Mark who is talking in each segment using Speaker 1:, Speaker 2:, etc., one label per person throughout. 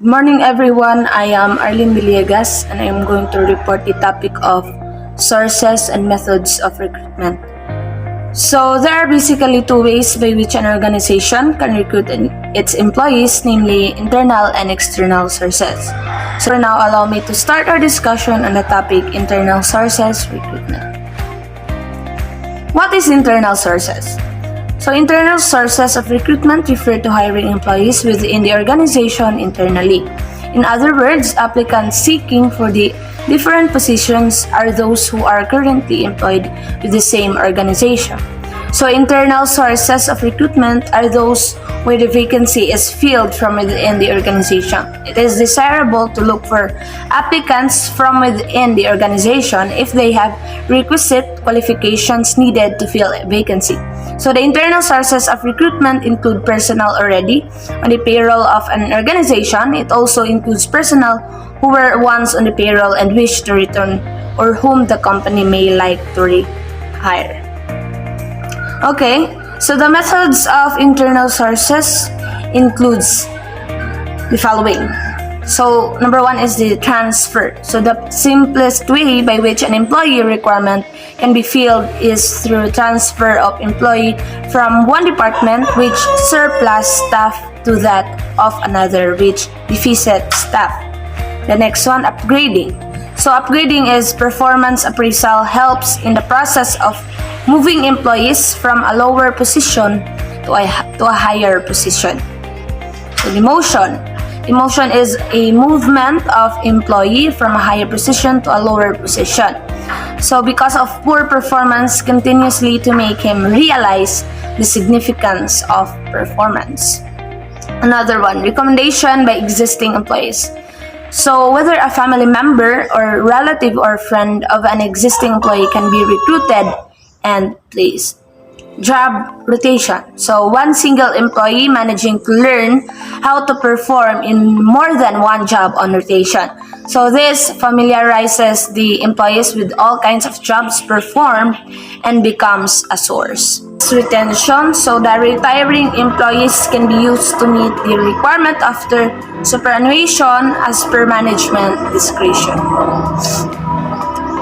Speaker 1: Good morning everyone, I am Arlene Villegas and I am going to report the topic of sources and methods of recruitment. So there are basically two ways by which an organization can recruit its employees, namely internal and external sources. So now allow me to start our discussion on the topic internal sources recruitment. What is internal sources? So internal sources of recruitment refer to hiring employees within the organization internally. In other words, applicants seeking for the different positions are those who are currently employed with the same organization. So internal sources of recruitment are those where the vacancy is filled from within the organization. It is desirable to look for applicants from within the organization if they have requisite qualifications needed to fill a vacancy. So the internal sources of recruitment include personnel already on the payroll of an organization. It also includes personnel who were once on the payroll and wish to return or whom the company may like to rehire. Okay, so the methods of internal sources includes the following. So number one is the transfer. So the simplest way by which an employee requirement can be filled is through transfer of employee from one department which surplus staff to that of another which deficit staff. The next one, upgrading. So upgrading is performance appraisal, helps in the process of moving employees from a lower position to a higher position. So demotion. Demotion is a movement of employee from a higher position to a lower position. So because of poor performance, continuously to make him realize the significance of performance. Another one, recommendation by existing employees. So whether a family member or relative or friend of an existing employee can be recruited and placed. Job rotation. So one single employee managing to learn how to perform in more than one job on rotation. So this familiarizes the employees with all kinds of jobs performed and becomes a source. Retention. So the retiring employees can be used to meet the requirement after superannuation as per management discretion.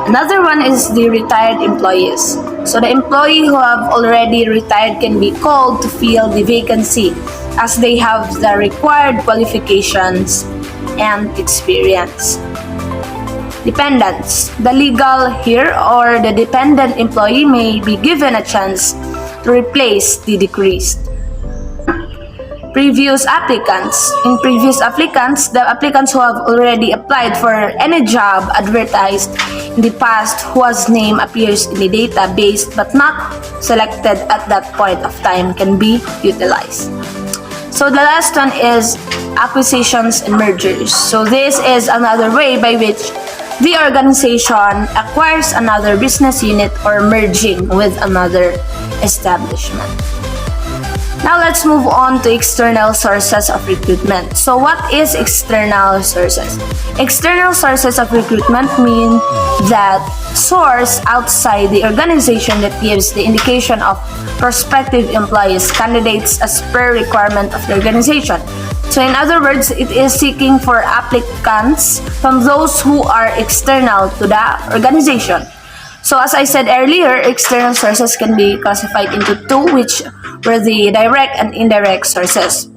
Speaker 1: Another one is the retired employees. So the employee who have already retired can be called to fill the vacancy as they have the required qualifications and experience. Dependents. The legal heir or the dependent employee may be given a chance to replace the decreased. Previous applicants. In previous applicants, the applicants who have already applied for any job advertised in the past whose name appears in the database but not selected at that point of time can be utilized. So the last one is acquisitions and mergers. So this is another way by which the organization acquires another business unit or merging with another establishment. Now let's move on to external sources of recruitment. So what is external sources? External sources of recruitment mean that source outside the organization that gives the indication of prospective employees, candidates as per requirement of the organization. So in other words, it is seeking for applicants from those who are external to the organization. So as I said earlier, external sources can be classified into two, which were the direct and indirect sources.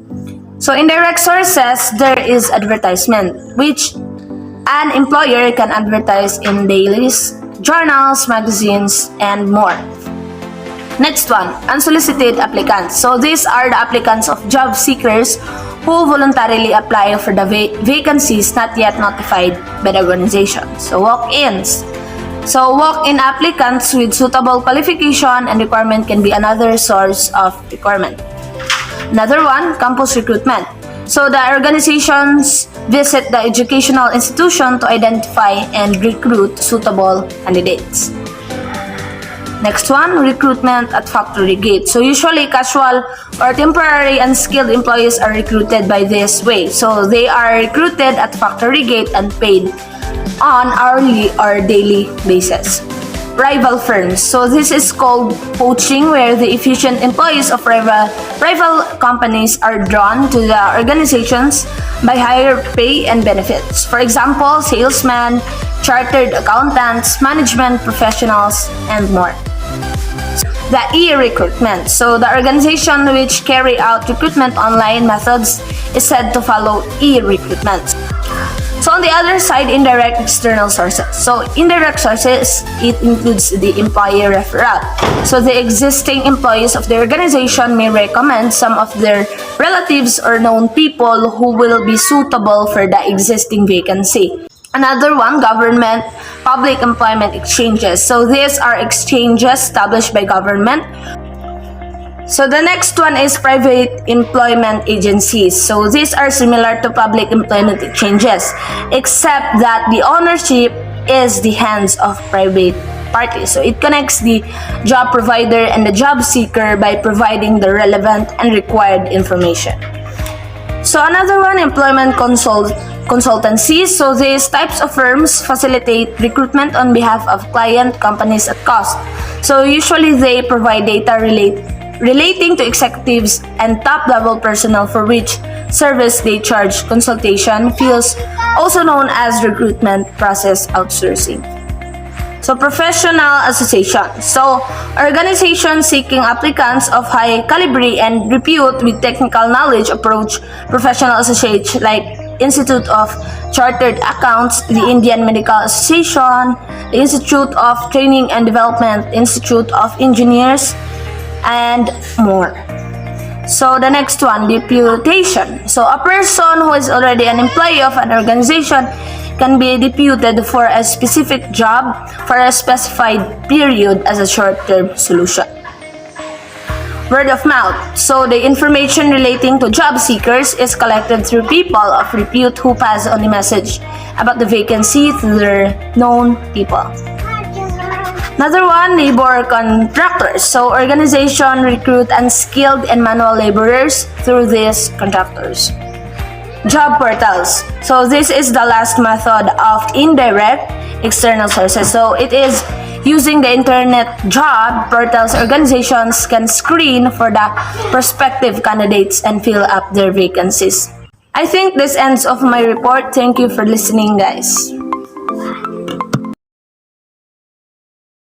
Speaker 1: So indirect sources, there is advertisement, which an employer can advertise in dailies, journals, magazines, and more. Next one, unsolicited applicants. So these are the applicants of job seekers who voluntarily apply for the vacancies not yet notified by the organization. So walk-ins. So walk-in applicants with suitable qualification and requirement can be another source of requirement. Another one, campus recruitment. So the organizations visit the educational institution to identify and recruit suitable candidates. Next one, recruitment at factory gate. So usually casual or temporary unskilled employees are recruited by this way. So they are recruited at factory gate and paid on hourly or daily basis. rival firms. So this is called poaching, where the efficient employees of rival companies are drawn to the organizations by higher pay and benefits. For example, salesmen, chartered accountants, management professionals, and more. The e-recruitment. So the organization which carry out recruitment online methods is said to follow e-recruitment. So on the other side, indirect external sources. So indirect sources, it includes the employee referral. So the existing employees of the organization may recommend some of their relatives or known people who will be suitable for the existing vacancy. Another one, government public employment exchanges. So these are exchanges established by government. So the next one is private employment agencies. So these are similar to public employment exchanges, except that the ownership is the hands of private parties. So it connects the job provider and the job seeker by providing the relevant and required information. So another one, employment consultancies. So these types of firms facilitate recruitment on behalf of client companies at cost. So usually they provide data relating to executives and top-level personnel, for which service they charge consultation fees, also known as recruitment process outsourcing. So professional association. So organizations seeking applicants of high caliber and repute with technical knowledge approach professional associates like Institute of Chartered Accountants, the Indian Medical Association, the Institute of Training and Development, Institute of Engineers, and more. So the next one, deputation. So a person who is already an employee of an organization can be deputed for a specific job for a specified period as a short-term solution. Word of mouth. So the information relating to job seekers is collected through people of repute who pass on the message about the vacancy to their known people. Another one, labor contractors. So organization recruit unskilled and manual laborers through these contractors. Job portals. So this is the last method of indirect external sources. So it is using the internet job portals. Organizations can screen for the prospective candidates and fill up their vacancies. I think this ends of my report. Thank you for listening, guys.